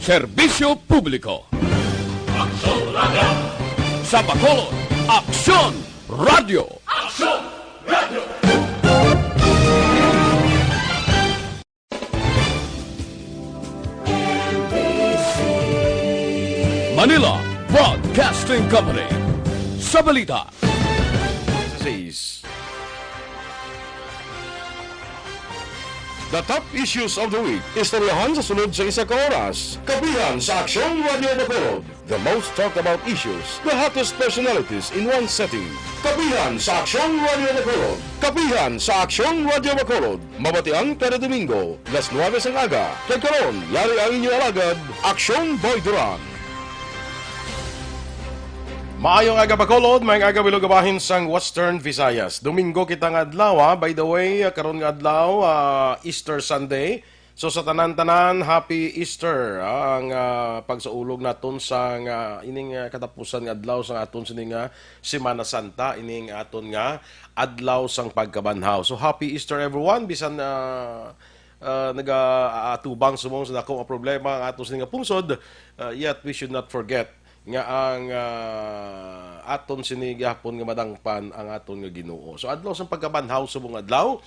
Serbisyo Publiko. Aksyon Radio! Sa Bacolod, Aksyon Radio. Aksyon Radio! Manila Broadcasting Company. Sa balita. The top issues of the week. Istoryahan sa sunod sa isa ka oras. Kapihan sa Aksyon Radio Bacolod. The most talked about issues. The hottest personalities in one setting. Kapihan sa Aksyon Radio Bacolod. Kapihan sa Aksyon Radio Bacolod. Mabatiang kada Domingo, las 9 ng aga. Kay karon, yari ang inyong alagad, Aksyon Boy Duran. Maayong aga Bacolod, maayong aga bilugabahin sang Western Visayas. Domingo kitang adlaw, by the way, karon nga adlaw, Easter Sunday. So sa tanan-tanan, Happy Easter. Ang pagsaulog naton sang ining katapusan nga adlaw sang aton sining Semana Santa, ining aton nga adlaw sang pagkabanhaw. So Happy Easter everyone, bisan naga-atubang sumong sa dako nga problema ang aton sining pungsod, yet we should not forget nga ang aton sinigahapon nga madangpan ang aton nga Ginoo. So adlaw sang pagkabanhaw subong adlaw,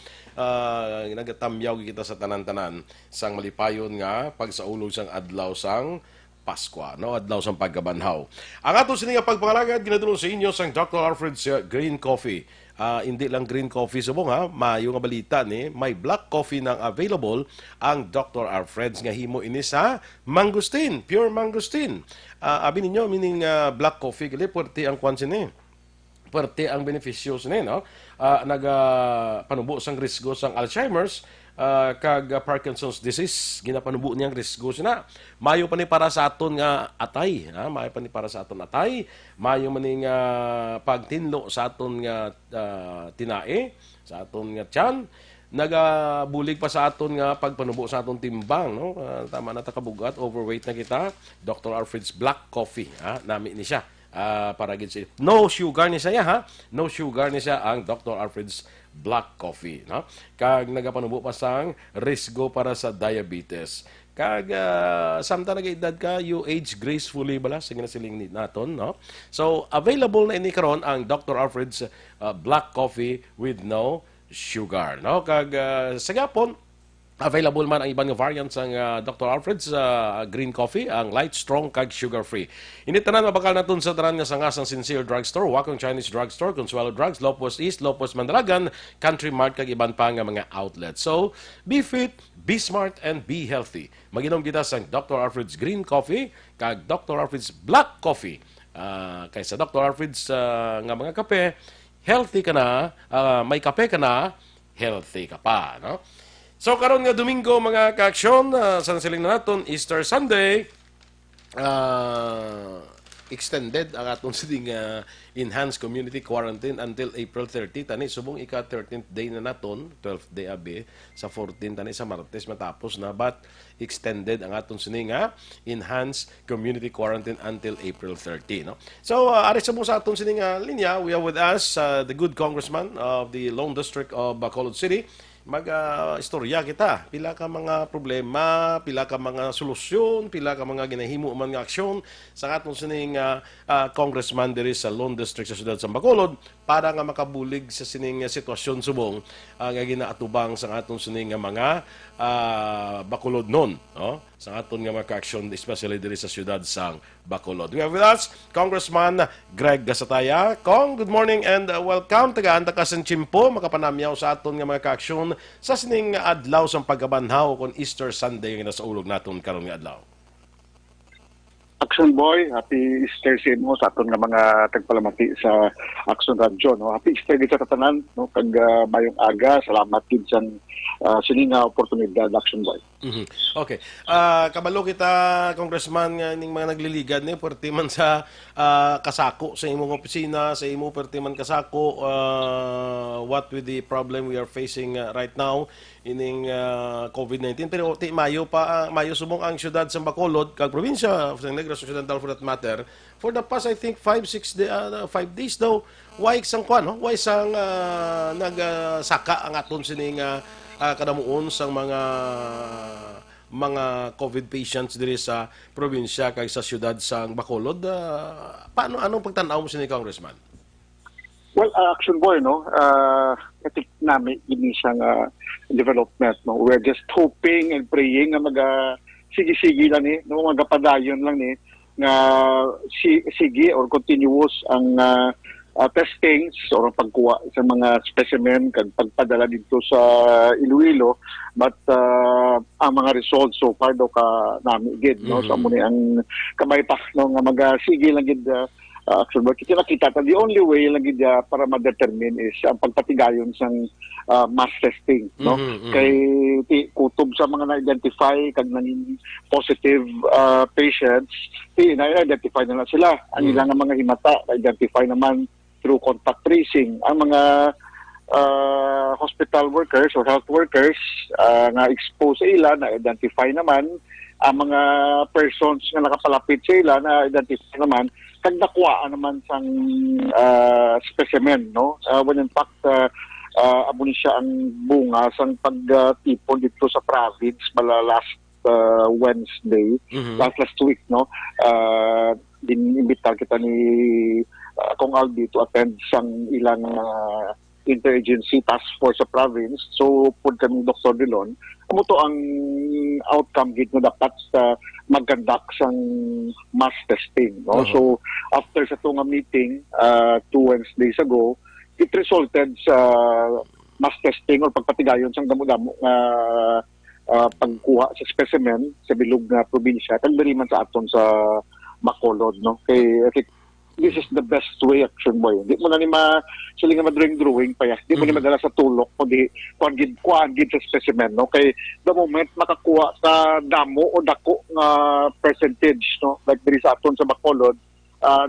nagatamyaw kita sa tanan-tanan sang malipayon nga pagsaulog sang adlaw sang Pasko, no, adlaw sang pagkabanhaw. Ang aton sini nga pagpangalagad ginadulong sa inyo sang Dr. Alfred's Green Coffee. Hindi lang green coffee subong ha, mayo nga balita ni, may black coffee nang available ang Dr. Alfred's nga himo ini sa mangustin, pure mangustin. Abi ninyo meaning black coffee gali puwerte ang kwan sini. Puwerte ang beneficios ni, no? Panubo sang risgo sang Alzheimer's, kag Parkinson's disease, ginapanubo niyang risgo sina. Mayo pa ni para sa aton nga atay, ha? Mayo pa ni para sa aton atay, mayo man ning pagtinlo sa aton nga tinae, sa aton nga tiyan, nagabulig pa sa aton nga pagpanubo sa aton timbang, no? Tama na ta kabugat, overweight na kita. Dr. Alfred's Black Coffee, ha? Nami ni siya. Para gid siya. No sugar ni siya, ha? No sugar ni siya ang Dr. Alfred's Black Coffee, no? Kag nagapanubo pa sang risgo para sa diabetes. Kag samtang nag-edad ka, you age gracefully bala sa ginasiling naton, no? So available na ini karon ang Dr. Alfred's Black Coffee with no sugar, no? Kag sa gapon available man ang ibang nga variants ng Dr. Alfred's Green Coffee, ang light, strong, kag sugar-free. Initanan mabakal natin sa tanan nga sangasang Sincere Drugstore, Wakong Chinese Drugstore, Consuelo Drugs, Lopos East, Lopos Mandalagan, Country Mart, kag iban pa nga mga outlets. So, be fit, be smart, and be healthy. Maginom kita sa Dr. Alfred's Green Coffee, kag Dr. Alfred's Black Coffee. Kaysa Dr. Alfred's nga mga kape, healthy ka na, may kape ka na, healthy ka pa, no? So karon nga Domingo mga kaaksyon, sa nasiling na naton Easter Sunday, extended ang atong sining enhanced community quarantine until April 30. Tani subong ika 13th day na naton, 12th day abi sa 14 tani sa Martes matapos na, but extended ang atong sining enhanced community quarantine until April 30, no? So ari sa mo sa atong sining linya, we have with us the good congressman of the Lone District of Bacolod City. Istorya kita, pila ka mga problema, pila ka mga solusyon, pila ka mga ginahimo man nga aksyon sa atong sining congressman diri sa Lone District sa siyudad sa Bacolod para nga makabulig sa sining sitwasyon subong nga ginaatubang sa atong sining mga Bacolod non, no? Sa aton nga mga aksyon especially diri sa siyudad sang Bacolod. We have with us Congressman Greg Gasataya. Kong, good morning and welcome. Tagaan-ta ka sa Chimpo, makapanamyaw sa aton nga mga kaaksyon sa sining adlaw sang pagkabanhaw kon Easter Sunday nga nasa ulog naton karon nga adlaw. Action Boy, happy Easter sa inyo sa aton nga mga tagpalamati sa Action Radio, no. Happy Easter gid sa tanan, no, kag mayong aga. Salamat gid sa sininga oportunidad, Action Boy. Mm-hmm. Okay. Kabalo kita, Congressman, nga ning mga nagliligad ni perti man sa kasako sa imong opisina, sa imo perti man kasako, what with the problem we are facing right now ining COVID-19. Pero mayo pa, mayo subong ang siyudad sa Bacolod kag probinsya sa Negros Occidental for that matter. For the past I think 5 days daw, why sang kwan, no? Why sang nagsaka ang aton sining kadamuon sang mga mga COVID patients diri sa probinsya kag sa siyudad sa Bacolod. Anong pagtanaw mo sa ni Congressman? Well, Action Boy, no? I think namin ini siyang development, no? We're just hoping and praying na sige-sige lang ni, no? Magapadayon lang ni nga sige or continuous ang testings or pagkuha sa mga specimen kag pagpadala dito sa Iloilo, but ang mga results so far daw ka nami gid, no? So amo ni ang kamay pa, no, nga magasige lang gid Action Boy. Kita the only way lang gid para ma-determine is ang pagpatigayon sang mass testing, no? Kay kutob sa mga na-identify kag naging positive patients, na-identify na sila. Ang ilang mga himata na-identify naman through contact tracing. Ang mga hospital workers or health workers nga exposed sa ila na-identify naman. Ang mga persons nga nakapalapit sa ila na-identify naman kag nakuha naman sang specimen, no? When in fact abo ni siya ang bunga sang pagtipon dito sa province last Wednesday, last week, no? Inimbita kita ni Kong Albi to attend sang ilang interagency task force sa province. So pud kami Dr. Dilon, amo to ang outcome gid nga dapat mag-conduct sang mass testing, no? So after sa tunga meeting 2 Wednesdays ago, it resulted sa mass testing or pagpatigayon sang damo-damo nga pagkuha sa specimen sa bilog na probinsya kag diri man sa aton sa Bacolod, no? Kay I think this is the best way, Action Boy. Di mo na ni sila nga madrawing pa ya. Di mo ni madala sa tulok o di kuan gid sa specimen, no? Kay the moment makakuha sa damo o dako nga percentage, no? Like diri sa aton sa Bacolod,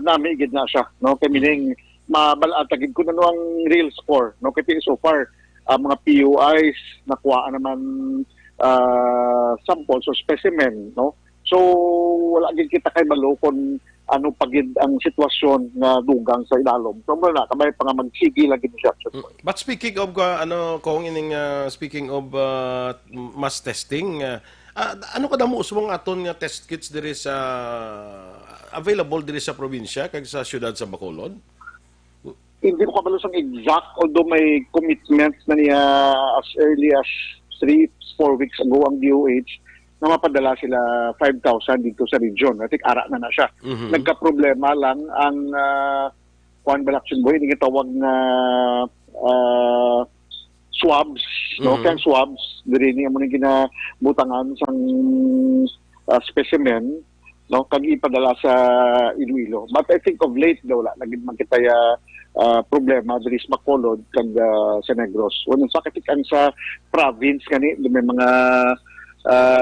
nami gid na siya, no? Kay meaning mabalatagid ko na no ang real score, no? Kay so far mga PUIs nakuha naman samples or specimen, no? So wala gid kita kay balo kung ano pagid ang sitwasyon nga dugang sa ilalom. So na kamay pa nga magsige lang gid siya. But speaking of kung ining speaking of mass testing, ano kada mo usbong aton nga test kits diri sa available diri sa probinsya kag sa siyudad sa Bacolod? Hindi ko kabalo sang exact, although may commitment na niya as early as 3-4 weeks ago ang DOH na mapadala sila 5,000 dito sa region. I think ara na siya. Nagka-problema lang ang Juan Balaction Boy, hindi tawag na swabs, no? Kaya swabs, diri niya mo nang ginabutangan sang specimen, no? Kag ipadala sa Iloilo. But I think of late daw wala nagid man kitaya problema diri sa Bacolod kag sa Negros. Unang sakit ang sa province kani may mga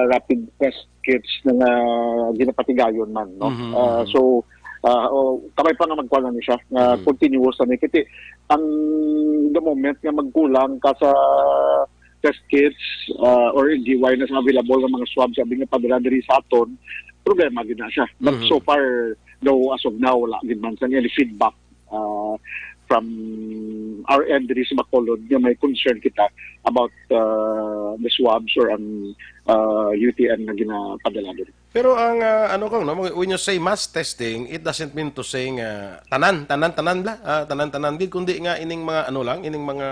rapid test kits na ginapatigayon man, no? So kamay pa nga magkuha ni siya nga continuous na kiti ang the moment nga magkulang ka sa test kits or GY na sa available ng mga swabs sabi nga padala diri sa aton, problema gid na siya. But so far though as of now wala gid man sa any feedback from our end diri sa Bacolod nga may concern kita about the swabs or ang UTN na ginapadala diri. Pero ang when you say mass testing, it doesn't mean to say tanan gid kundi nga ining mga ining mga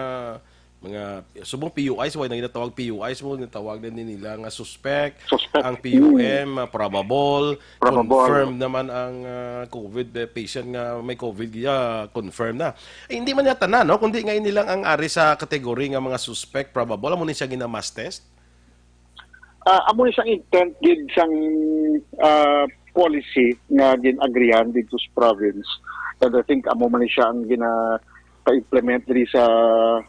subong PUIs, why na ginatawag PUIs mo, ginatawag din nila nga suspect, ang PUM, probable, confirmed naman ang COVID patient nga may COVID confirmed na. Hindi man yata na, no? Kundi nga inilang ang ari sa kategory nga mga suspect, probable, amo ni siya gina-mass test? Amo ni siyang intent gid sang policy nga gin-agreehan dito sa province. And I think amo man ni siya ang implement diri sa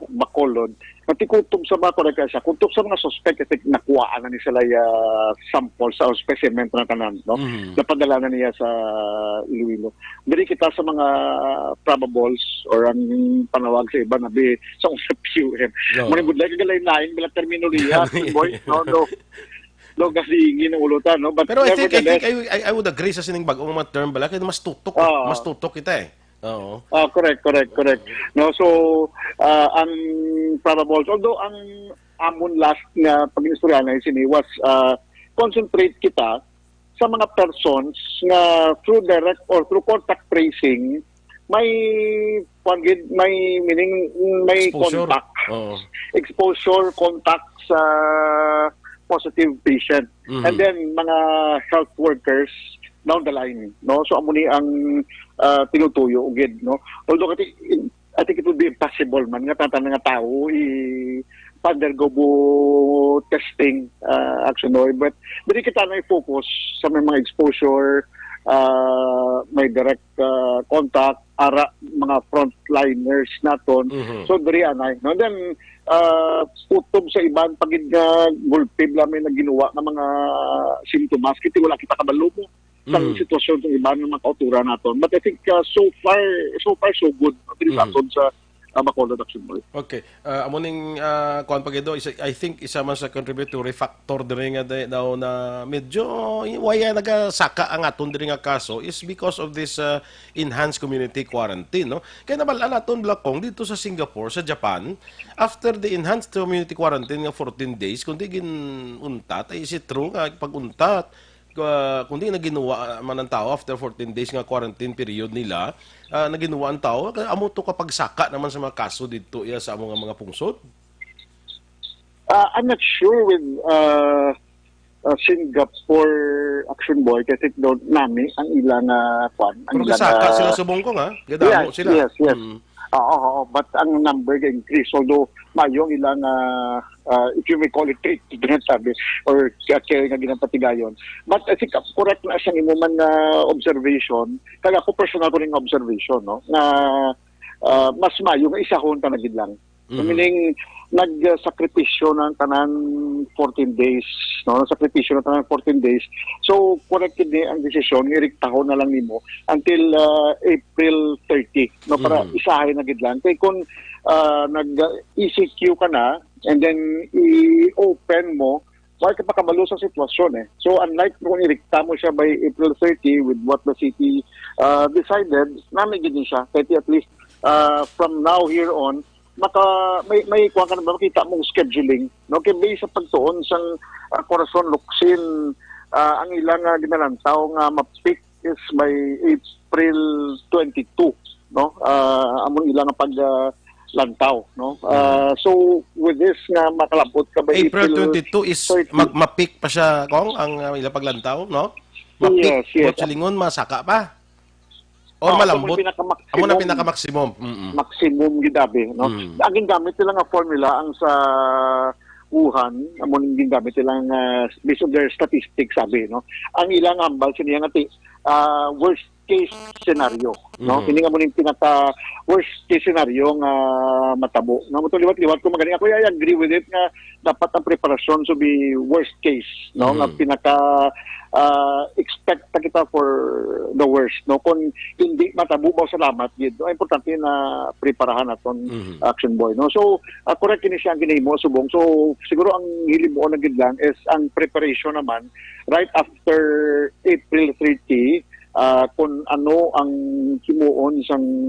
Bacolod. Pati kutob sa Bacolod siya, kutob sa mga suspect kasi nakuha na ni sila sample sa specimen na tanan, no? Napadala na niya sa Iloilo. Diri kita sa mga probables or ang panawag sa iba na sa PUM. Muna good like galain-lain bila terminolohiya, boy, no. Kasi ginuulutan, no? But pero I think I would agree sa sining bagong mga term bala kay mas tutok kita eh. Oo. Correct. No, so ang probables, although ang amon last nga pag-istorya na sini was mag-concentrate kita sa mga persons nga through direct or through contact tracing may meaning may Exposure. contact, Oo. exposure, contact sa positive patient. And then mga health workers down the line, no? So amo ni ang tinutuyo ugid, no? Although I think it would be impossible man nga tanang nga tao undergo testing action, no? But dili kita na i-focus sa may mga exposure, may direct contact ara mga frontliners naton. So diri anay, no? Then putob sa iban pagid nga gulpib lamin na ginawa ng mga simptomas kiti wala kita kabalo mo sa sitwasyon ng iban ng mga kauturan naton. But I think so far so good diri sa aton sa Bacolod Action Boy. Okay. Amo ning kuan pagido, I think isa man sa contributory factor diri nga daw na medyo waya nagasaka ang aton diri nga kaso is because of this enhanced community quarantine, no? Kaya nabalaan naton Blakong dito sa Singapore, sa Japan, after the enhanced community quarantine nga 14 days, kundi ginuntat ay is it true nga pag-untat kundi na ginawa man ang tao after 14 days nga quarantine period nila, na ginawa ang tao, amo to kapag saka naman sa mga kaso dito iya sa among mga pungsod? I'm not sure with Singapore Action Boy kasi doon nami ang ilang kwan. Pero saka sila subong ko nga, gadamo sila. Yes. Oo, but ang number ga-increase. Although, mayong ilang, if you may call it treat, sabi, or kaya nga ginapatigayon. But I think correct na siyang inuman na observation. Kaya ako personal ko rin observation, no? Na mas mayo nga isa hunta na gid lang. Meaning, nagsakripisyo ng tanan 14 days, no? Nagsakripisyo ng tanan 14 days. So, correct ni ang desisyon, iriktahon na lang nimo until April 30, no? Para isahin na gid lang. Kaya kung nag-ECQ ka na, and then i-open mo, wala ka pa kabalo sa sitwasyon eh. So, unlike kung irikta mo siya by April 30 with what the city decided, namin gid siya. Kaya at least from now here on, may kuha ka na ba makita mong scheduling, no? Kaya based sa pagtuon sa Corazon Locsin, ang ilang ginalantaw nga ma-pick is by April 22, no? Among ilang paglantaw, no? So with this nga makalabot ka by April 22 is 30. ma-pick pa siya kung ang ilang paglantaw, no? Ma-pick, Yes. silingon, masaka pa. Or malambot. Amo na pinaka-maximum. Maximum gidabi, no? Ang gingamit nila nga formula ang sa Wuhan, amo ning gingamit nila nga based on their statistics sabi, no? Ang ilang ambal siniya nga worst case scenario, no? Kini nga mo ning pinaka worst case scenario nga matabo. No, mo liwat-liwat ko magaling ako I agree with it nga dapat ang preparasyon so be worst case, no? Nga pinaka expect ta kita for the worst, no? Kung hindi matabo ba salamat gid, no? Importante na preparahan naton Action Boy, no? So correct kini siya ang ginahimo subong. So siguro ang hilimo na gid lang is ang preparation naman right after April 30 kung ano ang himuon isang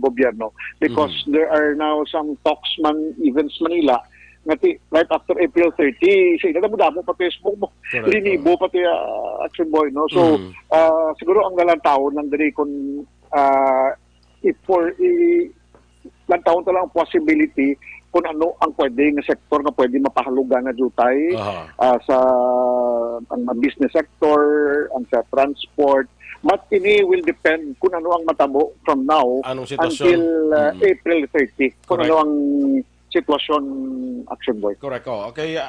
gobyerno because there are now some talks man events Manila ngati right after April 30 siya nadamo pa Facebook mo linibo pati Action Boy, no? So siguro ang galantaon ng diri kung lantaon ta lang ang possibility kung ano ang pwede nga sektor nga pwede mapahalugan na jutay sa ang business sector, ang sa transport. But ini will depend kung ano ang matabo from now until April 30. Kung ano ang sitwasyon Action Boy. Correct ko. Okay,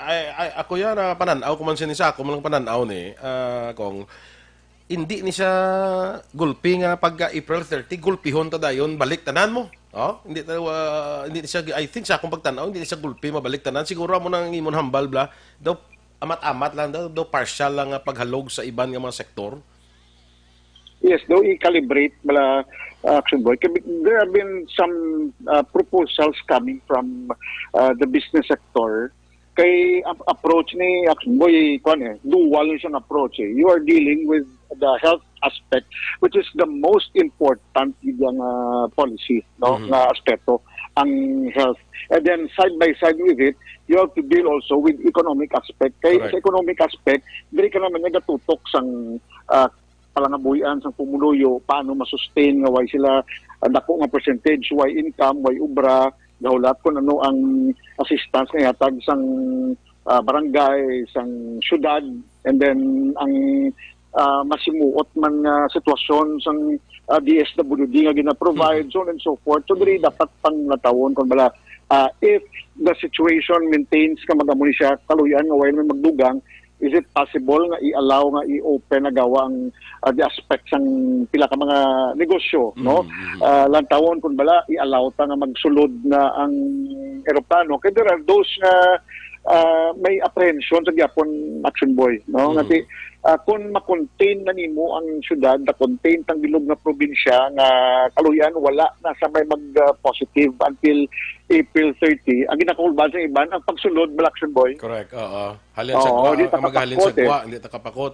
ako yan pananaw ko man sinisa ako man pananaw ni kung hindi ni siya gulpi nga pagka April 30 gulpihon ta dayon balik tanan mo. Oh, hindi siya I think sa akong pagtanaw hindi siya gulpi mabalik tanan siguro mo nang imon hambal bla daw amat-amat lang daw partial lang nga paghalog sa iban nga mga sektor. Yes, though i-calibrate bala Action Boy. There have been some proposals coming from the business sector. Kay approach ni Action Boy, dual siyang approach. You are dealing with the health aspect, which is the most important yung policy, no, na aspeto. ang health. And then side by side with it, you have to deal also with economic aspect. Kaya Correct. sa economic aspect, dili ka naman nagatutok sang palangabuyan sang pumuluyo, paano masustain nga why sila dako nga percentage, why income, why ubra, dahulat kung ano ang assistance nga hatag sang barangay, sang syudad, and then ang masimuot man nga sitwasyon sang DSWD nga gina-provide, so on and so forth. So diri dapat panglatawon kung bala if the situation maintains ka magamuni siya kaluyan nga way man magdugang, is it possible nga i-allow nga i-open na gawa ang the aspects ng pila ka mga negosyo, no? Lantawon kung bala i-allow ta nga magsulod na ang eroplano. Kaya there are those nga may apprehension sa gyapon, Action Boy, no? Kasi kung ma-contain na nimo ang syudad, na-contain tang bilog na probinsya nga kaluyan wala na sa may mag-positive until April 30. Ang ginakulban sa iban ang pagsulod, Action Boy. Correct. Oo. Halin sa Oo, gwa, di maghalin sa takapakot, gwa, hindi takapakot.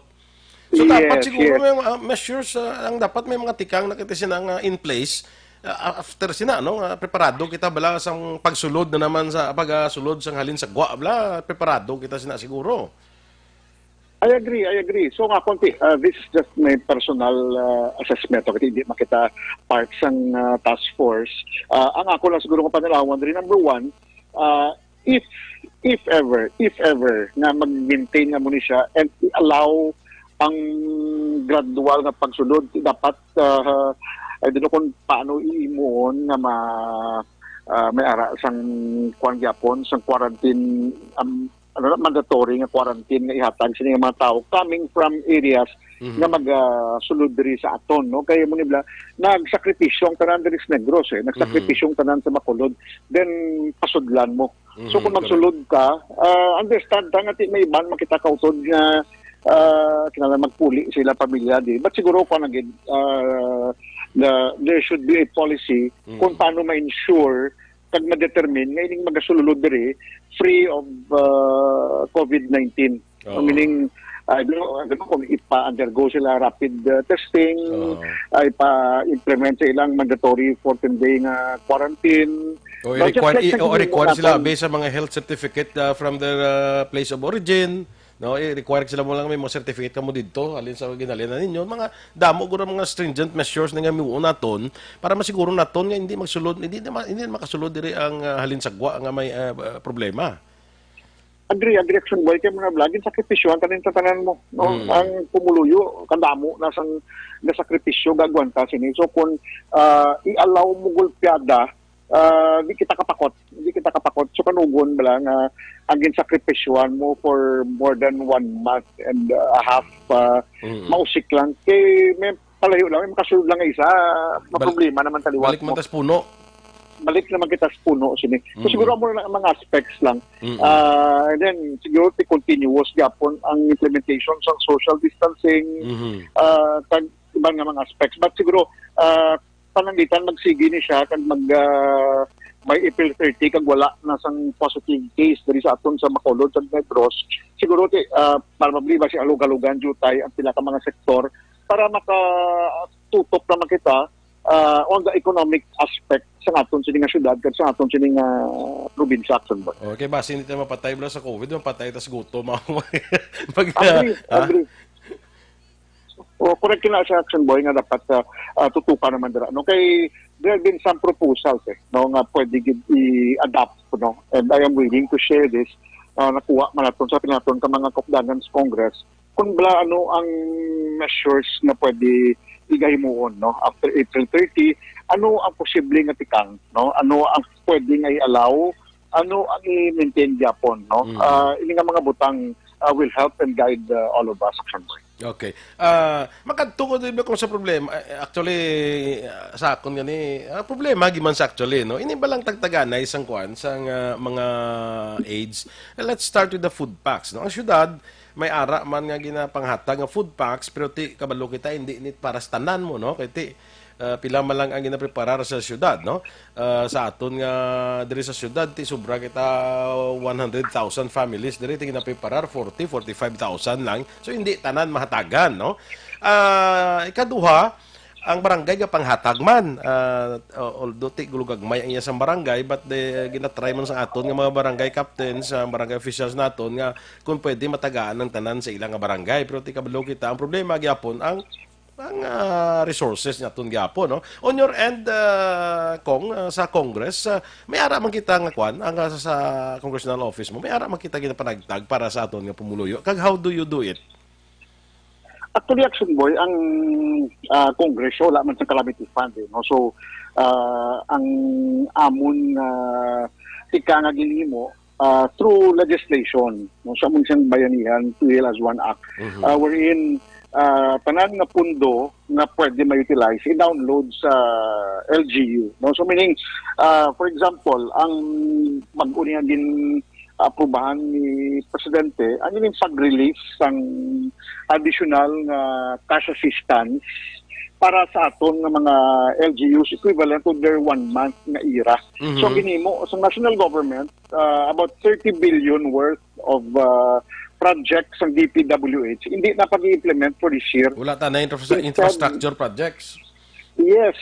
So Yes, dapat siguro yes. may mga measures ang dapat may mga tikang nakita sinang in place after sina no preparado kita bala sang pagsulod na naman sa pagsulod sang halin sa gwa bala preparado kita sina siguro. I agree. So nga konti, this is just my personal assessment. Okay, hindi makita part ng task force. Ang ako lang siguro kung panalawan rin, number one, if ever na mag-maintain nga muna siya and allow ang gradual na pagsunod, dapat, I don't know kung paano iimuon nga may ara sang kwan gyapon sang quarantine mandatory nga quarantine nga ihatag sa mga tao coming from areas nga magsulod diri sa aton, no? Kaya mo nibla nagsakripisyo ang tanan diri sa Negros, nagsakripisyo ang tanan sa Bacolod, then pasudlan mo. So kung magsulod ka, understand ta nga may iban makita ka utod nga kinala magpuli sila pamilya di, but siguro ko nagid there should be a policy kung paano ma-ensure kag ma-determine nga ining magasulod diri free of COVID-19. Meaning, I don't know kung ipa-undergo sila rapid testing, ipa-implement sa ilang mandatory 14-day nga quarantine. O But just like require sila natin- based sa mga health certificate from their place of origin. No, i-require sila mo lang may mga certificate ka mo dito alin sa ginalina ninyo mga damo guro mga stringent measures nga miuon naton para masiguro naton nga hindi magsulod hindi makasulod diri ang halin sagwa nga may problema. Agree, Action Boy, kaya mo na vlogin, sakripisyohan tanin sa tanan mo. No? Ang pumuluyo, kandamo, nasang nasakripisyo, gagawin ka sini. So kung i-allow mo gulpiada, di kita kapakot. So kanugon bala nga agin sakripisyohan mo for more than 1 month and a half, mausik lang. Kaya may palayo lang, may makasulod lang isa, problema naman taliwat Balik mo. man tas puno. Balik naman kita sa puno sini. So siguro mo lang ang mga aspects lang. And then siguro continuous gyapon ang implementation sa social distancing, kag ibang nga mga aspects. But siguro pananglitan magsigi ni siya kag may April 30 kag wala na sang positive case diri sa aton sa Bacolod sa Negros. Siguro probably ba si alug-alugan jutay ang pila ka mga sektor para makatutok na makita on the economic aspect sa aton sa nga syudad kag sa aton sa nga probinsya Action Boy. Okay, base hindi tayo mapatay bala sa COVID, mapatay tas gutom. Agree. O correct na sa Action Boy nga dapat tutukan naman dira. No kay there have been some proposals no nga pwede i-adapt no. And I am willing to share this nakuha man naton sa pinaton ka mga kopdanan sa Congress kung bala ano ang measures na pwede igahimuon no after April 30, ano ang posible nga tikang no, ano ang pwede nga i-allow, ano ang i-maintain gyapon no. Ini nga mga butang will help and guide all of us Action Boy. Okay. Makadto din ko sa problema. Actually, sa akon gani, problema giman sa actually, no. Ini ba lang tagtaganay sang kwan sang mga AIDS. Let's start with the food packs, no. Ang syudad may ara man nga ginapanghatag nga food packs pero ti kabalo kita hindi ni para sa tanan mo, no. Kay ti pila man lang ang ginapreparar sa syudad, no. Sa aton nga diri sa syudad ti sobra kita 100,000 families diri ti ginapreparar 45,000 lang. So hindi tanan mahatagan, no. Ikaduha, ang barangay nga panghatag man. Although ti gulugagmay ang iya sa barangay, but ginatry man sa aton nga mga barangay captains, sa barangay officials naton nga kung pwede matagaan ng tanan sa ilang nga barangay. Pero ti kabalo kita, ang problema gyapon ang resources naton gyapon, no. On your end, sa Congress, may ara man kita nga kwan ang sa congressional office mo, may ara man kita ginapanagtag para sa aton nga pumuluyo. Kag how do you do it? Actually, Action Boy, ang Congress, wala man sa calamity fund. No? So, ang amon ika nga ginimo through legislation, no? Sa amon siyang bayanihan, 2 as 1 Act, wherein tanan nga pundo na pwede ma-utilize, i-download sa LGU. No? So, meaning, for example, ang mag-unihan din aprobahan ni Presidente, ano yung pag-release ng additional cash assistance para sa aton ng mga LGUs equivalent to their 1 month na ira. So ginimo sa national government, about 30 billion worth of projects ng DPWH hindi na pag-implement for this year. Wala ta na infrastructure projects. Yes.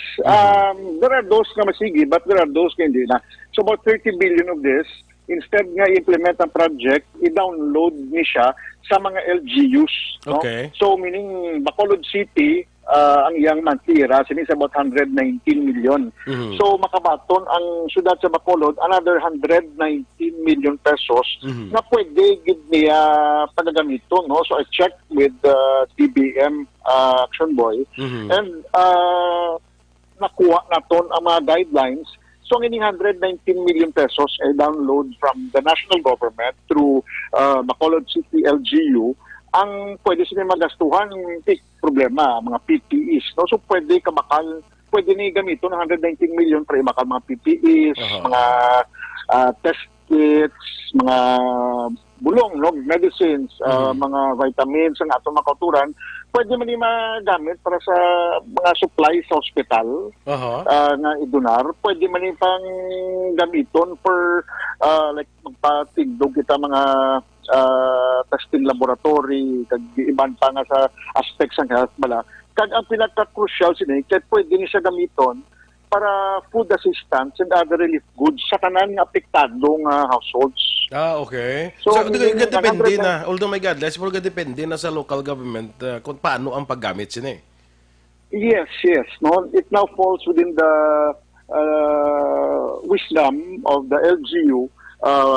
There are those na masigi, but there are those na hindi na. So about 30 billion of this, instead nga i-implement ang project, i-download ni siya sa mga LGUs. No? Okay. So, meaning, Bacolod City, ang iyang monthly ira, sinis about 119 million. So, makabaton ang syudad sa Bacolod, another 119 million pesos na pwede gid niya pagagamiton. No? So, I checked with DBM Action Boy, and nakuha naton ang mga guidelines. So, ang ining 119 million pesos ay download from the national government through Bacolod City LGU. Ang pwede sila magastuhan, problema, mga PPEs. No? So, pwede ni gamito ng 119 million para imakal mga PPEs, mga test kits, mga bulong, no? Medicines, mga vitamins, ang atong makauturan, pwede man yung magamit para sa mga supplies sa hospital na idunar. Pwede man yung pang gamiton for like magpatigdog kita mga testing laboratory, kag iban pa nga sa aspects ng health bala. Kag ang pinaka-crucial sini, kaya pwede niya siya gamiton para food assistance and other relief goods sa tanan nga apektadong households. Okay. So, So meaning, depende na, although my God, let's depende na sa local government kung paano ang paggamit sini. Yes. No, it now falls within the wisdom of the LGU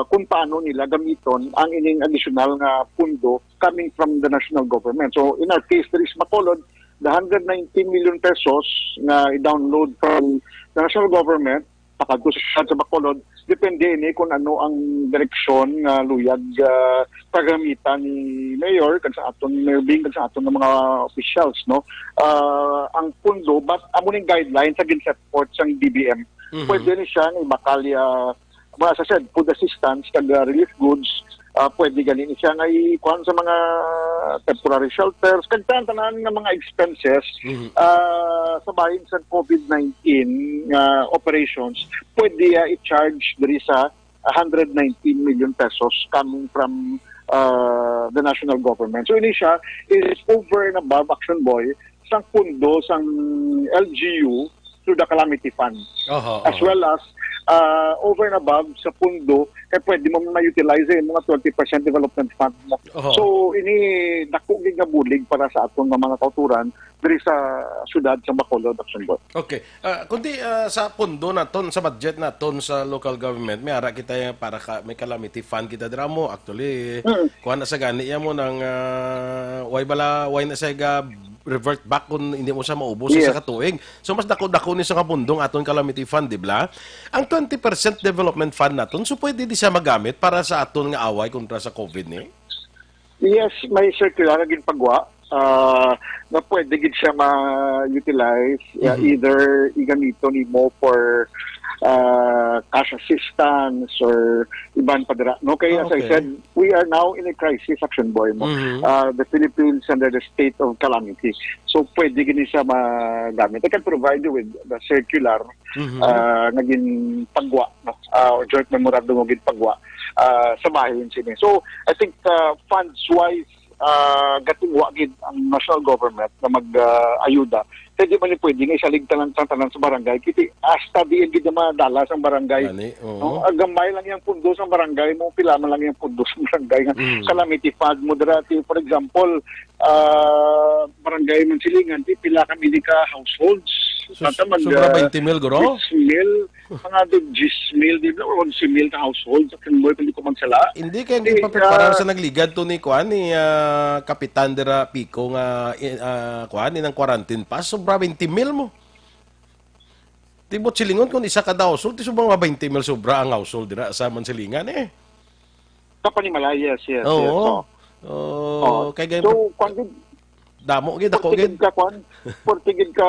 kung paano nila gamiton ang ining additional nga pundo coming from the national government. So in our case, there is Bacolod, the 119 million pesos na i-download from the national government, pakadto sa Bacolod, depende ni kung ano ang direksyon nga luyag pagamitan ni Mayor, kag sa aton Mayor Bing, kag sa aton ng mga officials, no? Ang pundo, but amuning guidelines sa ginset forth sa DBM, pwede ni siya ni makalya, as I said, food assistance, kag relief goods, pwede ganin siya nga ikuan sa mga temporary shelters, kag tanan ng mga expenses sa bahin sa COVID-19 operations, pwede i-charge diri sa 119 million pesos coming from the national government. So ini siya is over and above Action Boy sang pundo sang LGU through the Calamity Fund. As well as over and above sa pundo kaya pwede mo ma-utilize yung mga 20% development fund mo. So, ini dako nga bulig para sa atong mga kauturan diri sa syudad sa Bacolod, Action Boy. Okay. Kundi sa pundo naton, sa budget naton sa local government, may ara kita para may calamity fund kita dira mo. Actually, kuha na sa gani mo ng why na sa revert back kung hindi mo siya maubos sa katuig. So, mas dako-dako ni sa kapundong aton calamity fund, di ba? Ang 20% development fund naton, so pwede di siya magamit para sa aton nga away kontra sa COVID ni? Yes, may circular na ginpagwa na pwede gid siya ma-utilize either igamito ni mo for cash assistance or iban pa dira. No, kaya as I said, we are now in a crisis, Action Boy mo. The Philippines under the state of calamity. So pwede gini siya magamit. I can provide you with the circular naging pagwa, no? Or joint memorandum of pagwa sa bahin sini. So I think funds wise gatungwa gid ang national government na mag-ayuda. Kaya di man ni pwede nga isalig tanan sa barangay. Kiti hasta diin gid na madala sa barangay. Gani, oo. No, gamay lang yung pundo sa barangay mo, pila man lang yung pundo sa barangay nga calamity fund mo dati. For example, barangay Mansilingan, pila ka ka households. Sobra 20 mil, guro? 10 mil, mga 10 mil, di ba? 11 mil ka household. Sa kanboy, pwede ko magsala. Hindi kaya hindi pa preparar sa nagligad to ni Kuan ni Kapitan Dera Pico nga Kuan ni ng quarantine pass sobra 20 mil mo. Tibot silingon kung isa kada household, ti sobrang 20 mil sobra ang household dira sa Mansilingan eh. Kapanimala, yes. Oo. Oh. Kay ganyan So, kung damo gid ako gid. Portigid ka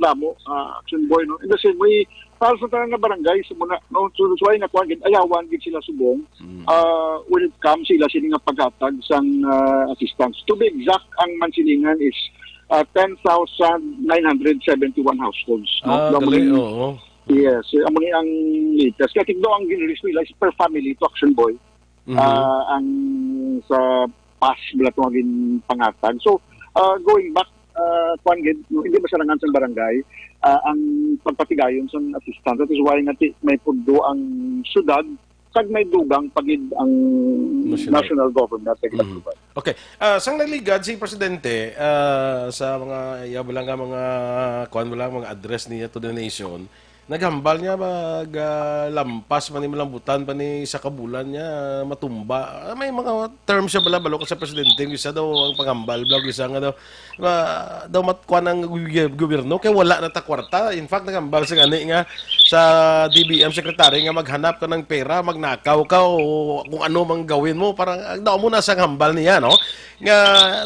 damo, action boy, no? In the same way, para sa tanan nga barangay, sumuna, no? So, why nga kung ayawan gid sila subong, when it comes sila nga paghatag sang assistance. To be exact, ang Mansilingan is 10,971 households. No? Gali, oo. Yes, ang latest. Kaya tigdo ang ginrelease nila is per family to action boy. Ang sa pass bala itong pangatag. So, going back, hindi masarangan sa barangay, ang pagpatigayon sa assistance. That is why nga may pundo ang syudad, kag may dugang pagid ang national government. Okay. Sang naligad si Presidente sa mga yabalang mga kuan mga address niya to the nation, naghambal niya lampas pa ni malambutan pa ni sa kabulan niya matumba. May mga terms siya bala sa presidente, isa daw ang panghambal, blog isa nga daw matkuan ang gobyerno kay wala na ta kwarta. In fact, naghambal sa gani nga sa DBM secretary nga maghanap ka ng pera, magnakaw ka o kung ano mang gawin mo, parang daw mo na sa hambal niya, no? Nga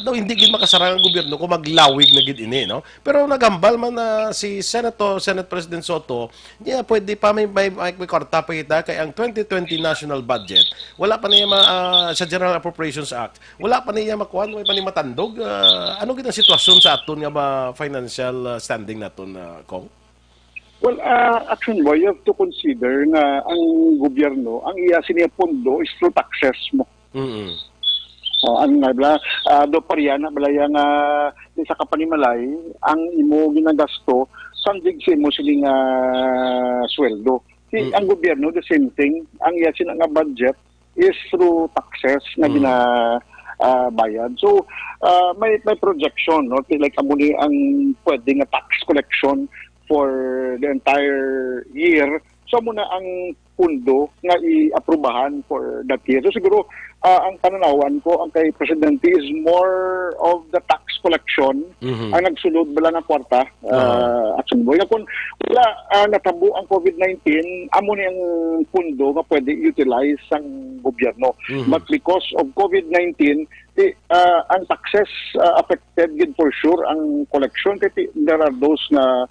daw hindi gid makasarang ang gobyerno kung maglawig na gid ini, no? Pero naghambal man na si Senate President Soto, yeah, pwede pa may kwarta pa kita kay ang 2020 national budget. Wala pa niya sa General Appropriations Act. Wala pa niya makuan, may pa ni matandog. Ano gid ang sitwasyon sa aton nga ba financial standing naton, Kong? Well, action boy, you have to consider na ang gobyerno, ang iya siniya pondo is through taxes mo. Ang nga bala, do pariyana bala yang sa kapanimalay, ang imo ginagasto, sandig sa imo siling sweldo. Ang gobyerno, the same thing, ang iya sila nga budget is through taxes na bayad. So, may projection, no? Like amuni ang pwede nga tax collection for the entire year. So muna ang pundo nga i-aprobahan for that year. So siguro ang pananawan ko ang kay Presidente is more of the tax collection ang nagsulod bala nga kwarta action boy. Kung wala natabo ang COVID-19, amo ni ang pundo nga pwede utilize ang gobyerno. But because of COVID-19, ang taxes affected gid for sure ang collection. Kaya there are those na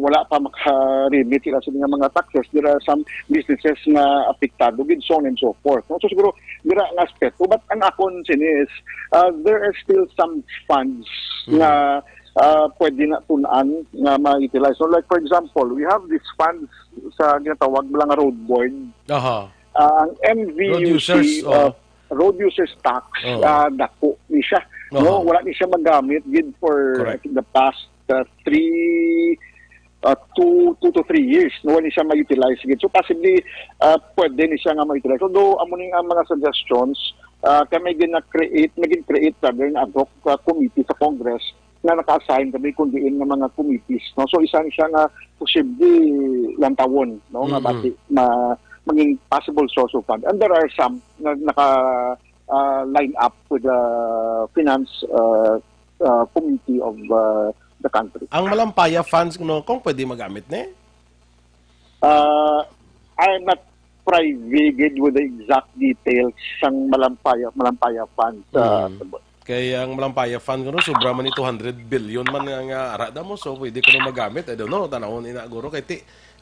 wala pa maka-remit sila sa mga taxes. There are some businesses na apektado with so on and so forth. No? So siguro, dira ang aspeto. But ang akon sinis, there are still some funds na pwede na tunan na ma-utilize. So like for example, we have these funds sa ginatawag lang road board. Ang MVUC, road users tax, dako ni siya. No? Wala ni siya magamit gid for I think the past 2 to 3 years, no, wala siya ma-utilize. So possibly, pwede ni siya nga ma-utilize. Although, amuning ang mga suggestions, kami gina-create rather na ad hoc committee sa Congress na naka-assign kami kundiin ng mga committees. No? So, isa siya nga posible lantawon, no, nga bati maging possible source of fund. And there are some na naka-line up with the finance committee of the country. Ang Malampaya funds, kung pwede magamit na I'm not privy with the exact details ng Malampaya funds. Kaya ang Malampaya fund, sobra man ni 200 billion man nga arada mo, so pwede ko na magamit. I don't know, tanawon inaguro.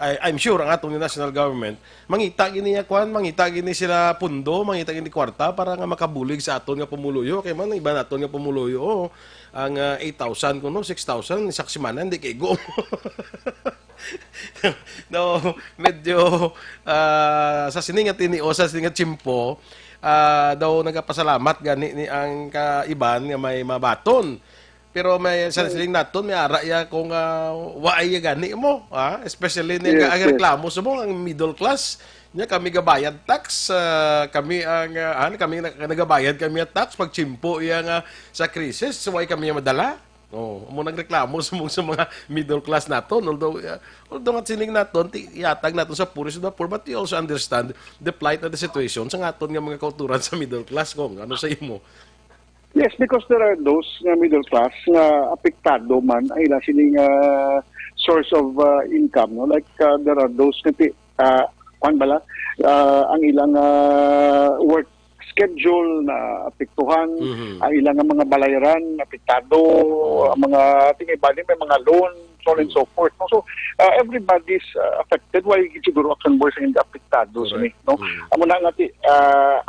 I'm sure ang atong national government, mangita gini sila pundo, mangita gini kwarta para nga makabulig sa aton nga pumuluyo. Kaya man, iba naton nga pumuluyo, ang 8,000 6,000, isak simana, hindi kay go. No, medyo sa siningat ini o sa siningat chimpo, daw nagapasalamat gani ni ang kaiban nga may mabaton. Pero may sa siling naton may ara ya kung waay gani mo, especially ni Yes, ang yes. reklamo sa mo ang middle class nya kami gabayad tax, kami ang kami nagabayad kami ang tax pag chimpo iya nga sa krisis, so why kami madala. Oh, mo nagreklamo sa mga middle class naton, although nga siling naton yatag naton sa poor is the poor, but you also understand the plight of the situation sa ngaton nga mga kauturan sa middle class kung ano sa imo. Yes, because there are those nga middle class nga apektado man ay ila sining source of income, no? Like there are those kwan bala ang ilang work schedule na apektuhan, ang ilang mga balayran apektado, ang mga tingay bali may mga loan, so on and so forth, no? So everybody's affected. Why siguro action boys ang hindi apektado sa no? Amo na nga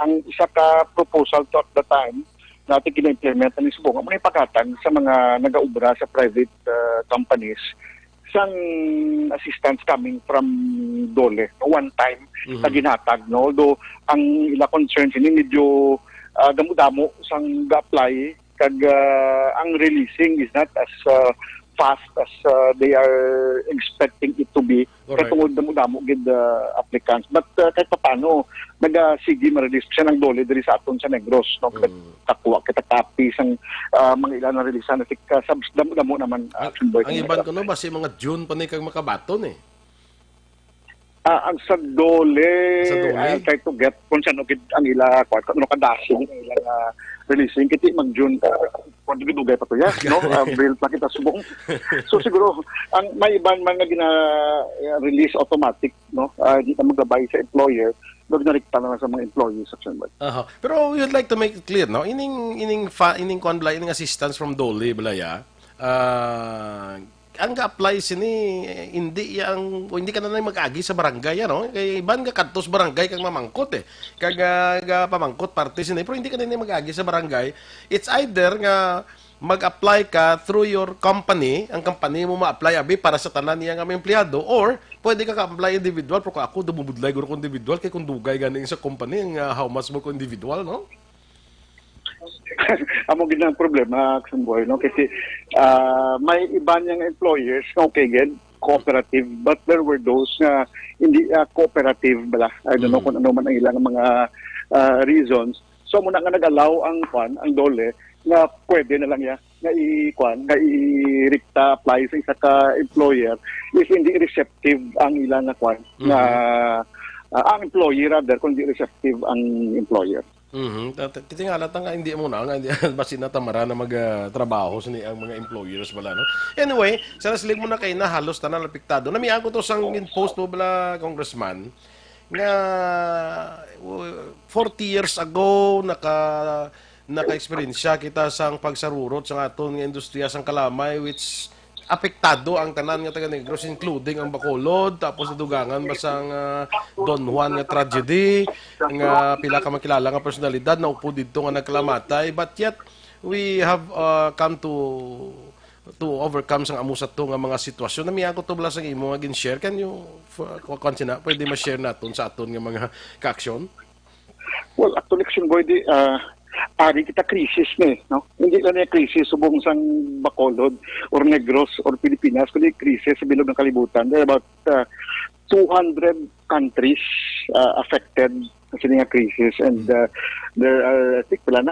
ang isa ka proposal to at the time natin kina-implement ang isubong ang mga ipakatan sa mga nagaubra sa private companies sang assistance coming from DOLE, no? One time na ginhatag, no? Although ang ila concerns ini medyo damo-damo sang ga-apply kag ang releasing is not as fast as they are expecting it to be. Correct. Katungod damo-damo gid applicants, but kahit paano nagasigi ma-release siya ng DOLE diri sa aton sa Negros, no? Kakuha kita copy sang mga ilan na release na damo-damo naman action boy. Ang iban ko no basi mga June pa ni kag makabaton eh. Ang sa DOLE, Sa DOLE? I'll try to get kung saan ang ila kung kadasi ang ilang releasing kiti mag-June kung dugay pa to ya, no? April pa kita subong. So siguro ang may iban man nga gina-release automatic, no? Di ka magabay sa employer, dog narikta na lang sa mga employees section ba. Pero we would like to make it clear, no? Ining kwan bala, ining assistance from DOLE balaya. Ang ga-apply sini hindi ka na mag-agi sa barangay, ano? Kay iban ka kadtos barangay kag mamangkot eh. Kag pamangkot parte sini pero hindi ka na mag-agi sa barangay. It's either nga mag-apply ka through your company, ang company mo ma-apply abi para sa tanan niya nga mga empleyado, or pwede ka ka-apply individual pero kung ako dumubudlay guro ko individual kay kung dugay ganing sa company nga how much mo ko individual, no? Amo gid ang problema action boy, no? Kasi may iba niyang employers nga okay gid cooperative, but there were those nga hindi cooperative bala. I don't know kung ano man ang ilang mga reasons. So muna nga nag-allow ang DOLE nga pwede na lang ya nga i-rikta apply sa isa ka employer if hindi receptive ang ilang nga ang employee rather kung hindi receptive ang employer. Titingala nga hindi mo na nga hindi basin na tamara na magtrabaho sa ang mga employers bala, no. Anyway, sa silig mo na kay na halos tanan apektado. Namian ko to sang post mo bala congressman nga 40 years ago naka-experience kita sang pagsarurot sa aton nga industriya sang kalamay which apektado ang tanan nga taga Negros including ang Bacolod, tapos nadugangan basang Don Juan nga tragedy nga pila ka makilala nga personalidad na upo dito nga nagkalamatay, but yet we have come to overcome sang amusa to nga mga sitwasyon. Namiya ko to bala sang imo nga gin-share, can you konsina pwede ma-share naton sa aton nga mga ka-aksyon? Well, actually, action boy, ari kita krisis ni, no? Hindi lang niya krisis subong sang Bacolod or Negros or Pilipinas, kundi krisis sa bilog ng kalibutan. There are about 200 countries affected sa nga krisis, and there are, I think, 80,000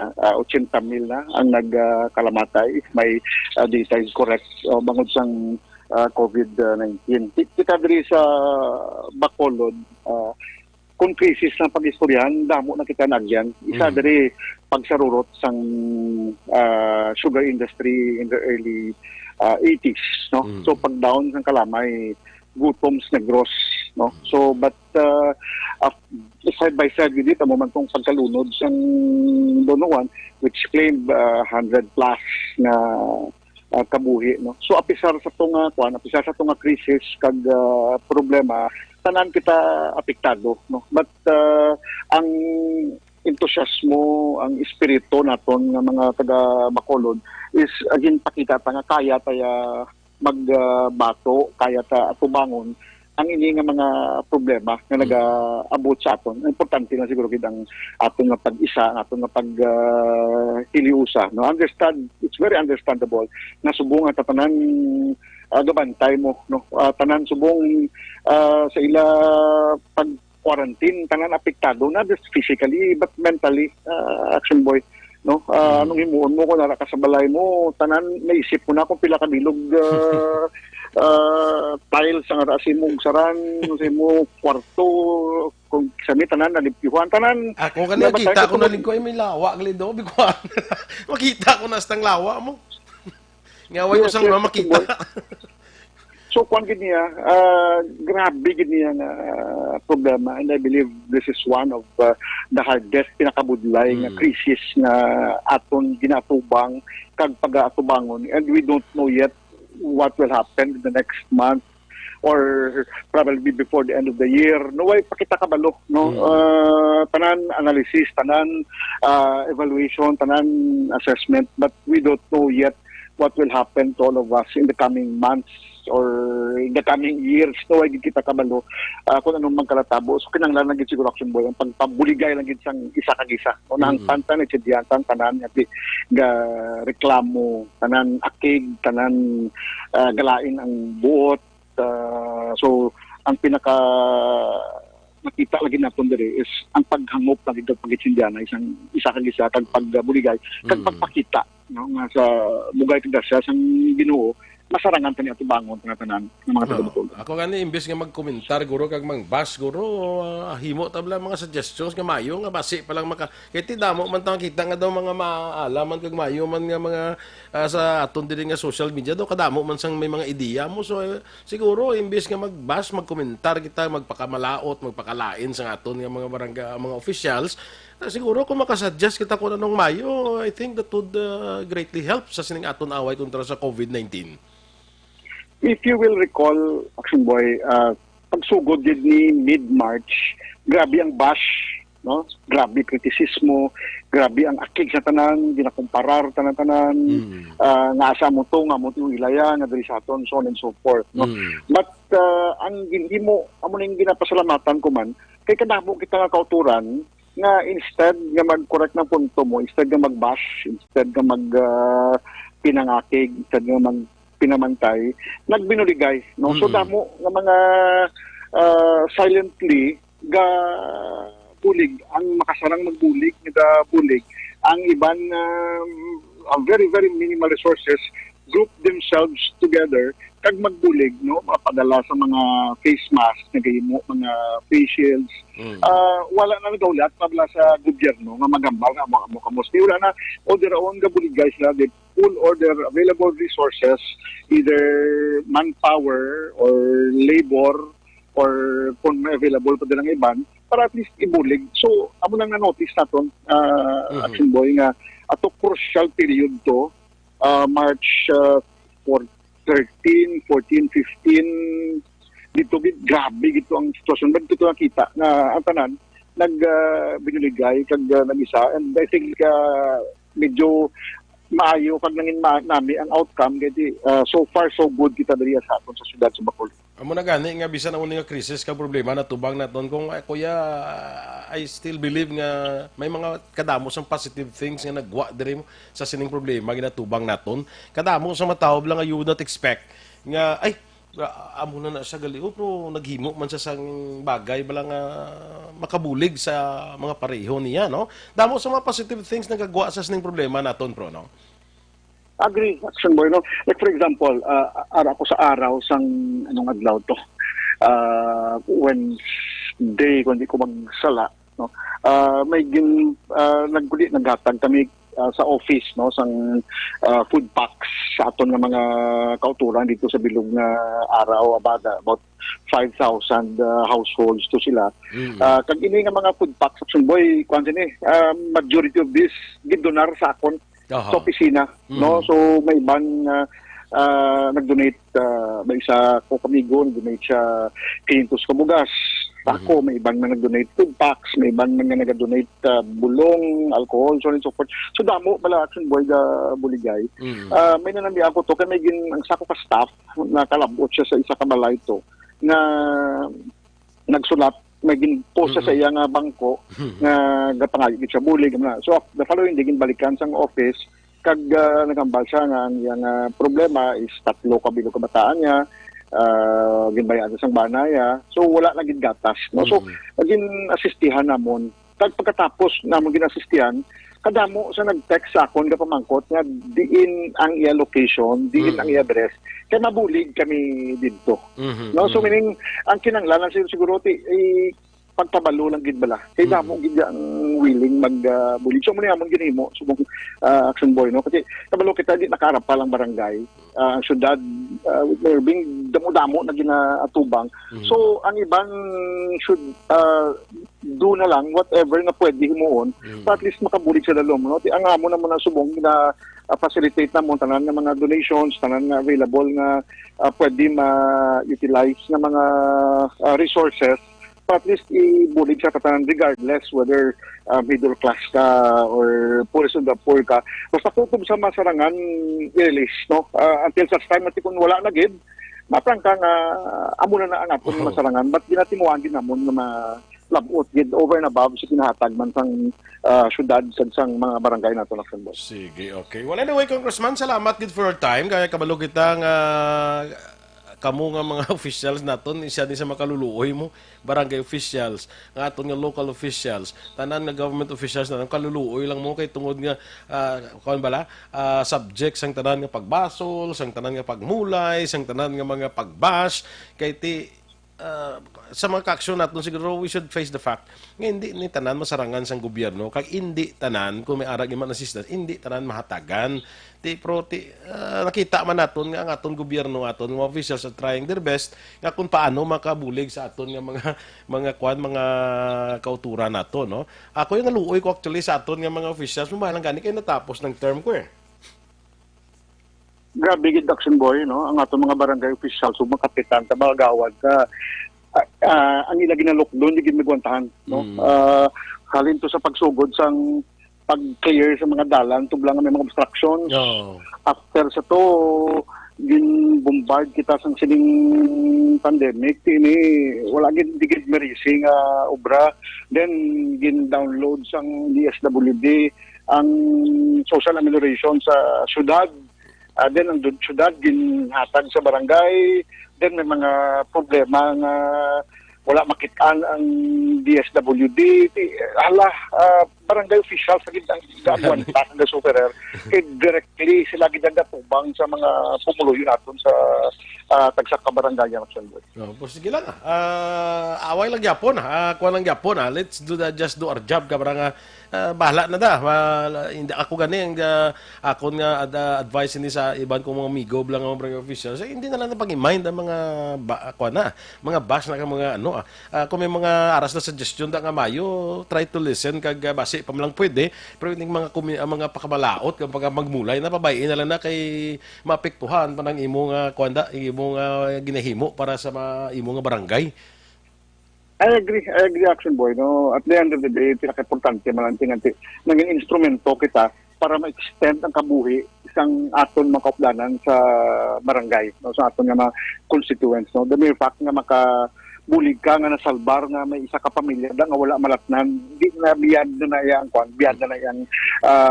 na ang nagkalamatay. May data is correct bangod sang COVID-19. Kita diri sa Bacolod, kung krisis ng pag-istoryahan, damo na kita nagyan. Isa diri pagsarurot sang sugar industry in the early 80s, no? So pag down sang kalamay, gutoms Negros, no? So but side by side with it, amo man tong pagkalunod sang Don Juan, which claimed 100 plus na kabuhi, no? So apisar sa tunga krisis kag problema, tanan kita apektado, no? But ang entusiasmo, ang espiritu naton nga mga taga Bacolod is again pakita ta nga kaya taya magbato, kaya ta tubangon ang ini nga mga problema nga nag-abot sa aton. Importante na siguro gid ang aton nga pag-isa, ang aton nga hiliusa. No, it's very understandable na subong ang tatanan gabantay mo, no, tanan subong sa ila pag quarantine, tanan apektado na just physically but mentally, Action Boy, no. Anong himuon mo ko nara ka sa balay mo, tanan naisip ko na kung pila ka bilog tiles ang arasin mong saran sa mo kwarto, kung sami tanan nalipyuhan tanan. Ako kanina kita ko na lingko ay may lawa glido bikuan. Makita ko na stang lawa mo. Ngaway ko sang makita. So, kung gid niya, grabe gid niya nga problema, and I believe this is one of the hardest pinakabudlay nga crisis nga aton ginatubang kag pag-atubangon, and we don't know yet what will happen in the next month or probably before the end of the year. No way pakita kabalo, no. Tanan analysis, tanan evaluation, tanan assessment, but we don't know yet what will happen to all of us in the coming months or in the coming years. No, ay kita kabalo kung anong magkalatabo. So kinanglan lang gid siguro, Action Boy, ang pagpabuligay lang gid sang isa kag isa. Unang pantan at sidiyan tanan nga reklamo, tanan akig, tanan galain ang buot. So ang pinaka nakita lagi naton diri is ang paghangop lagi kag pagitsindihan isang isa kag isa kag pagbuligay kag pagpakita, no, nga sa bugay kag dasya sang Ginoo masarangan tani ato bangon tanan ng mga taga-Bacolod. Ako gani imbes nga magkomentar guro kag mangbas guro himo tabla mga suggestions nga mayo nga basi pa lang maka kay ti damo man tang kita nga daw mga maalaman kag mayo man nga mga sa aton diri nga social media daw kadamo man sang may mga ideya mo. So siguro imbes nga magbas magkomentar kita magpakamalaot magpakalain sa aton nga mga barangay mga officials, siguro kung makasuggest kita kung anong mayo, I think that would greatly help sa sining aton away kontra sa COVID-19. If you will recall, Action Boy, pagsugod din ni mid-March, grabe ang bash, no? Grabe kritisismo, grabe ang akig sa tanan, ginakumparar tanan-tanan, nga asa mo to, nga mo yung ilaya, nga diri sa aton, so on and so forth, no? But ang hindi mo, amo ning ginapasalamatan ko man, kay kadamo kita nga kauturan, nga instead nga mag-correct ng punto mo, instead nga mag-bash, instead nga pinangakig, instead nga pinamantay, nagbinuligay, no? So damo nga mga silently ga bulig ang makasarang magbulig nga bulig ang iban very very minimal resources group themselves together kag magbulig, no, mapadala sa mga face mask nagahimo mga face shields. Wala na nagaulat pabla sa gobyerno nga magambal nga mo kamos wala na on their own gabulig guys na they pull all their available resources, either manpower or labor or kung may available pa din ang iban para at least ibulig. So amo nang na-notice naton Action Boy nga ato crucial period to March 13, 14, 15 dito grabe gito ang sitwasyon. But dito nakita na ang tanan binuligay kag nag-isa, and I think medyo maayo pag nangin nami ang outcome kay so far so good kita diri sa aton sa syudad sa Bacolod. Amo na gani nga bisan ang nga krisis ka problema na tubang naton kung kuya I still believe nga may mga kadamo sang positive things nga nagwa diri mo sa sining problema ginatubang naton. Kadamo sa mataob lang nga you would not expect nga ay amo na siya galiw pero naghimo man sa sang bagay bala nga makabulig sa mga pareho niya, no? Damo sa mga positive things nagagwa sa sining problema naton, pro, no? Agree, Action Boy, no? Like for example, ara ko sa araw sang anong adlaw to, Wednesday, kung di ko magsala, no? May naghatag kami sa office, no, sang food packs sa aton nga mga kauturan dito sa bilog nga araw about 5,000 households to sila. Kag ini nga mga food packs, Action Boy, kwan ni majority of this gidonar sa akon sa opisina, no. So may ibang nag-donate, may isa ko kamigo nag-donate siya 500 kabugas. Ako, may ibang na nag-donate food packs, may ibang na nag-donate bulong, alcohol, so on and so forth. So damo, pala Action Boy buligay. May nanami ako to, kaya may ang sako ka staff, nakalabot siya sa isa kabalay to, nga nagsulat may ginpost sa iya nga bangko nga gapangayo siya bulig na. So the following day ginbalikan sang office kag nagambal siya nga ang iyang problema is 3 kabilo kabataan niya ginbayad sang banaya. So wala na gid gatas, no. So gin asistihan namon. Kag pagkatapos namon ginasistihan kadamo sa nag-text sa akon nga pamangkot nga diin ang iya location, diin ang iya address. Kaya mabulig kami dito. No, so meaning ang kinanglan siguro pagpabalo lang gid bala. Kay damo gid ang willing magbulig. So man amon ginimo subong action boy, no, kasi kabalo kita di nakaharap pa lang barangay. Ang syudad with Merving damo-damo na ginaatubang. So ang iban should do na lang whatever na pwede himuon para at least makabulig sa dalom, no. Ang amo naman na subong na facilitate na mo tanan nga mga donations, tanan nga available nga pwede ma-utilize na mga resources para at least ibulig sa katanan regardless whether middle class ka or poorest of the poor ka. Basta kutob sa masarangan i-release, no. Until such time at kung wala na gid maprang ka nga amo na ang aton masarangan but ginatimuan din namon nga labot gid over and above sa kinahatag man sang syudad sang mga barangay nato na Boss. Sige, okay. Well, anyway, Congressman, salamat gid for your time. Kaya kabalo kita nga kamo nga mga officials naton isa din sa makaluluoy mo barangay officials nga aton nga local officials tanan nga government officials naton kaluluoy lang mo kay tungod nga kuan bala subject sang tanan nga pagbasol sang tanan nga pagmulay sang tanan nga mga pagbash kay ti sa mga ka-aksyon natin siguro we should face the fact nga hindi ni tanan masarangan sang gobyerno kag hindi tanan kung may arag iman assistance hindi tanan mahatagan nakita man naton nga ang aton gobyerno aton mga officials are trying their best nga kung paano makabulig sa aton nga mga kauturan nato, no. Ako yung naluoy ko actually sa aton nga mga officials mabalang gani kay natapos ng term ko Grabe gid action boy, no, ang ato mga barangay officials ug mga kapitan ta mga gawad ka ang ila ginalokdon di gid migwantahan, no. Halin to sa pagsugod sang pag-clear sa mga dalan tublang may mga obstructions. After sa to gin-bombard kita sang sining pandemic tini wala gid digid merisi nga obra then gin-download sang DSWD ang social amelioration sa syudad. Then ang syudad ginhatag sa barangay, then may mga problema nga wala makitaan ang DSWD. Barangay officials sa gitang gawan pa ng superer kay directly sila gidagatubang sa mga pumuluyo naton sa tagsak ka barangay ng Sunday. Sige lang. Away lang gyapon kuan lang gyapon let's just do our job ka para bahala na da. Hindi ako gani ang ako nga advice ni sa iban kong mga amigo lang ang barangay officials hindi na lang na pag-mind ang mga mga bash na mga kung may mga aras na suggestion da nga mayo try to listen kag base pa lang pwede pero yung mga pakabalaot kapag magmulay na pabayin na lang na kay mapektuhan pa ng imo nga kwanda imo nga ginahimo para sa imo nga barangay. I agree action boy, no. At the end of the day pinaka-importante man naging instrumento kita para ma-extend ang kabuhi isang aton mga kauplanan sa barangay, no, sa aton nga mga constituents, no. The mere fact nga bulig ka nga nasalbar nga may isa ka pamilya da nga wala malatnan di na biyad na yang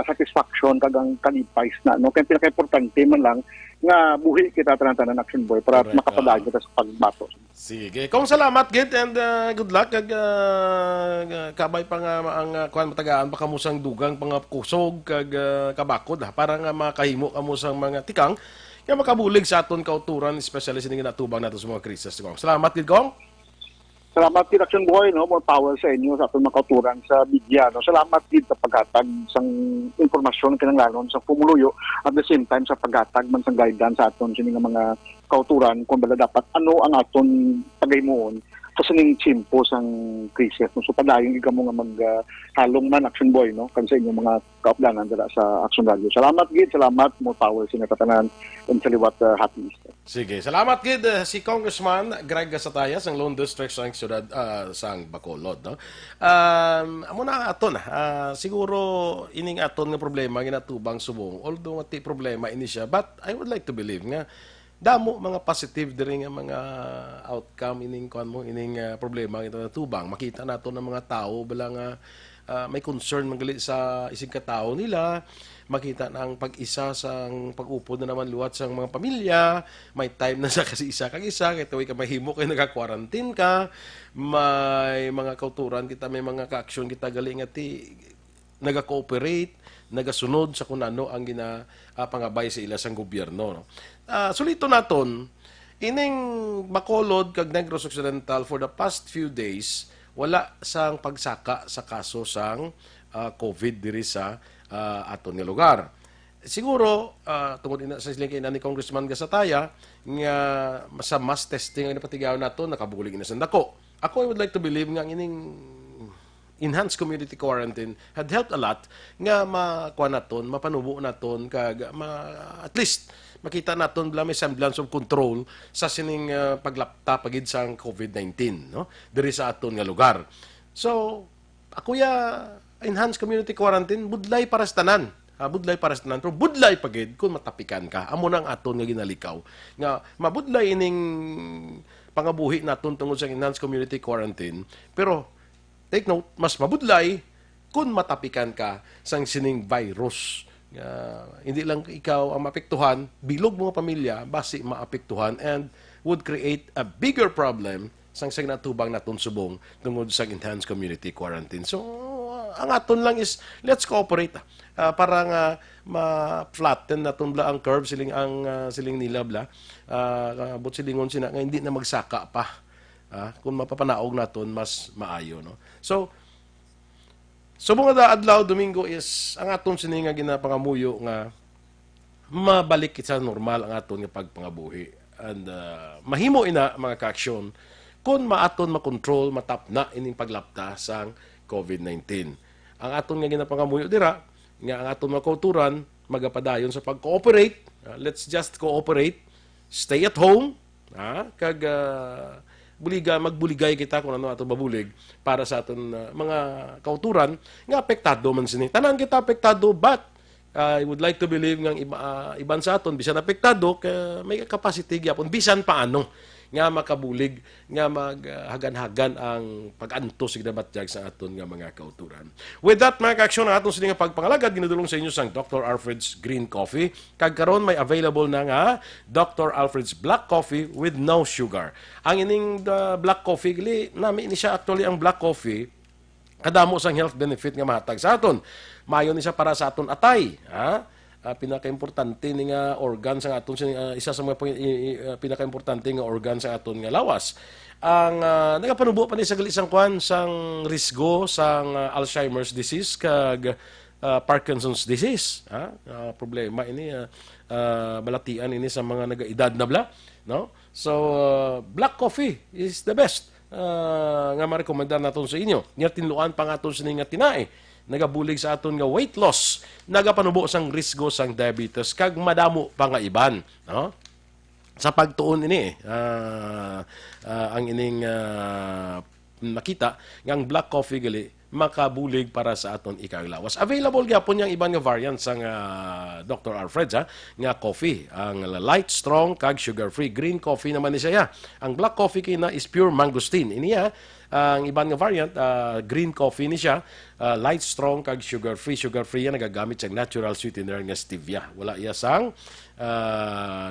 satisfaction kagang kalipais na, no. Kaya pinaka-importante man lang nga buhi kita tanan action boy para makapadagi kita sa pagbato. Sige. Kung salamat gid and good luck kag kabay pa nga ang kuan matagaan pa kamo sang dugang pangakusog kag kabakod para nga makahimo kamo sang mga tikang nga makabulig sa aton kauturan especially sa ginatubang nato sa mga krisis. Salamat gid kong. Salamat din action boy, no, more power sa inyo sa aton makauturan sa media, no. Salamat din sa paghatag sang impormasyon kinahanglan sa pumuluyo at the same time sa paghatag man sang guidance sa aton sining mga kauturan kung bala dapat ano ang aton pagaymuon sa sining tiyempo sang krisis, no. So padayon gid kamo nga maghalong man action boy, no, kan sa inyong mga kaupdanan dira sa Action Radio. Salamat gid, salamat, more power sa katanan and sa liwat happy Easter. Sige, salamat gid si Congressman Greg Gasataya sang Lone District sang siyudad sang Bacolod, no. Amo na aton siguro ining aton nga problema ginatubang subong although nga problema ini siya but I would like to believe nga damo mga positive diri nga mga outcome ining kuan mo ining problema ito na tubang. Makita nato ng mga tao balang may concern manggali sa isig katao nila, makita na ang pag-isa sa pag-upod na naman luwat sa mga pamilya, may time na sa kasi isa kag isa, kaya tuwi ka mahimo kay naka-quarantine ka, may mga kauturan kita, may mga ka-action kita gali nga ti naga-cooperate, nagasunod sa kung ano ang pangabay sa ila sang gobyerno. No? Sulito naton, ining Bacolod kag Negros Occidental for the past few days, wala sang pagsaka sa kaso sang COVID diri sa aton nga lugar. Siguro, tungod ina sa siling kay ni Congressman Gasataya, nga sa mass testing ang napatigaw nato, nakabulig na sa dako. Ako, I would like to believe nga ining enhanced community quarantine had helped a lot nga makuha naton, mapanubo naton, kag at least makita naton bala may semblance of control sa sining paglapta pagid sang COVID-19, no? Diri sa aton nga lugar. So, ako enhanced community quarantine budlay para sa tanan. Budlay para sa tanan, pero budlay pagid kung matapikan ka. Amo nang aton nga ginalikaw. Nga mabudlay ining pangabuhi naton tungod sa enhanced community quarantine, pero take note, mas mabudlay kung matapikan ka sang sining virus. Hindi lang ikaw ang maapektuhan, bilog mga pamilya, basi maapektuhan and would create a bigger problem sang natubang naton subong tungod sa enhanced community quarantine. So, ang aton lang is, let's cooperate. Para nga ma-flatten naton bla ang curve, siling nila bla. But silingon sina nga hindi na magsaka pa. Kung mapapanaog naton, mas maayo. No? So mga adlaw, Domingo is, ang aton sininga ginapangamuyo nga mabalik sa normal ang aton nga pagpangabuhi. And mahimo ina mga ka-aksyon kung maaton makontrol, matapna ining paglapta sang COVID-19. Ang aton nga ginapangamuyo dira, nga ang aton mga kauturan, magapadayon sa pag-cooperate. Let's just cooperate. Stay at home. Kag magbuligay kita kung ano ato mabulig para sa aton mga kauturan nga apektado man sini. Tanan kita apektado, but I would like to believe nga iban sa aton bisan apektado may capacity gyapon bisan paano nga makabulig nga maghagan-hagan ang pag-anto sig dabatjag sa aton nga mga kauturan. With that, mga ka-aksyon, ang aton sini nga pagpangalagad ginadulong sa inyo sang Dr. Alfred's Green Coffee. Kag karon may available na nga Dr. Alfred's Black Coffee with no sugar. Ang ining black coffee nami ini siya actually ang black coffee kadamo sang health benefit nga mahatag sa aton. Mayo ni siya para sa aton atay, pinaka-importante ni nga organ sa aton isa sa mga pinaka-importante nga organ sa aton nga lawas. Ang nagapanubo pa ni sa isang kwan sang risgo sang Alzheimer's disease kag Parkinson's disease. Problema ini balatian ini sa mga nagaedad na bla, no? So black coffee is the best nga marekomendar naton sa inyo. Nya tinluan pa nga aton sa nga tinae. Nagabulig sa aton nga weight loss, nagapanubo sang risgo sang diabetes kag madamo pa nga iban, no? Sa pagtuon ini ang ining nakita nga ang black coffee gali makabulig para sa aton ikaglawas. Available gyapon yang iban nga variants sang Dr. Alfred's nga coffee. Ang light, strong, kag sugar-free. Green coffee naman ni siya. Ang black coffee kina is pure mangosteen. Iniya, ang iban nga variant, green coffee ni siya. Light, strong, kag sugar-free. Sugar-free yan, nagagamit sa natural sweetener nga stevia. Wala iya sang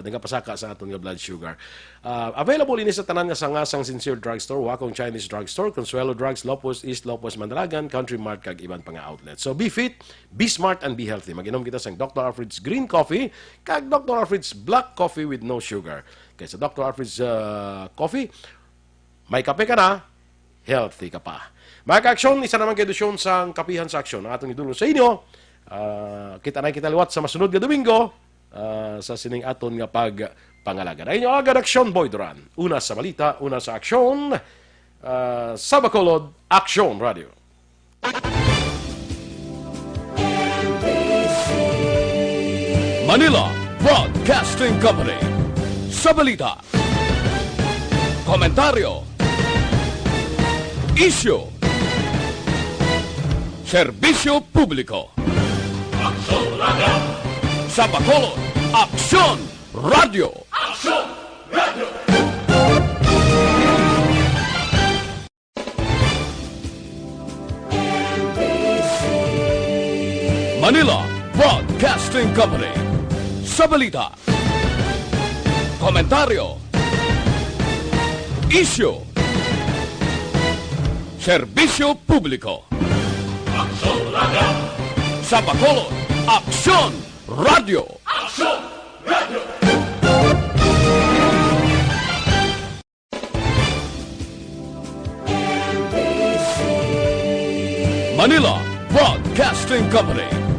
nagapasaka sa aton nga blood sugar. Available ini sa tanan nga sangasang Sincere Drugstore, Wakong Chinese Drugstore, Consuelo Drugs, Lopos East, Lopos Mandalagan, Country Mart, kag iban pa nga outlets. So be fit, be smart, and be healthy. Mag-inom kita sa Dr. Alfred's Green Coffee kag Dr. Alfred's Black Coffee with no sugar. Kaya sa Dr. Alfred's Coffee, may kape ka na, healthy ka pa. Mga ka-aksyon, isa naman kayo dusyon sa kapihan sa aksyon. Ang atong idulong sa inyo, kita na kita liwat sa masunod nga Domingo, sa sining aton nga pagpangalaga. Ay nyo agad aksyon, Boy Duran. Una sa balita, una sa aksyon, sa Bacolod, Aksyon Radio. Manila Broadcasting Company. Sa balita, komentaryo, isyu, serbisyo publiko. Aksyon Radio! Sa Bacolod, Aksyon Radio. Action Radio. Manila Broadcasting Company. Sa balita, komentaryo, isyu, serbisyo publiko. Action Radio. Sa Bacolod, Aksyon Radio. Action Radio. Manila Broadcasting Company.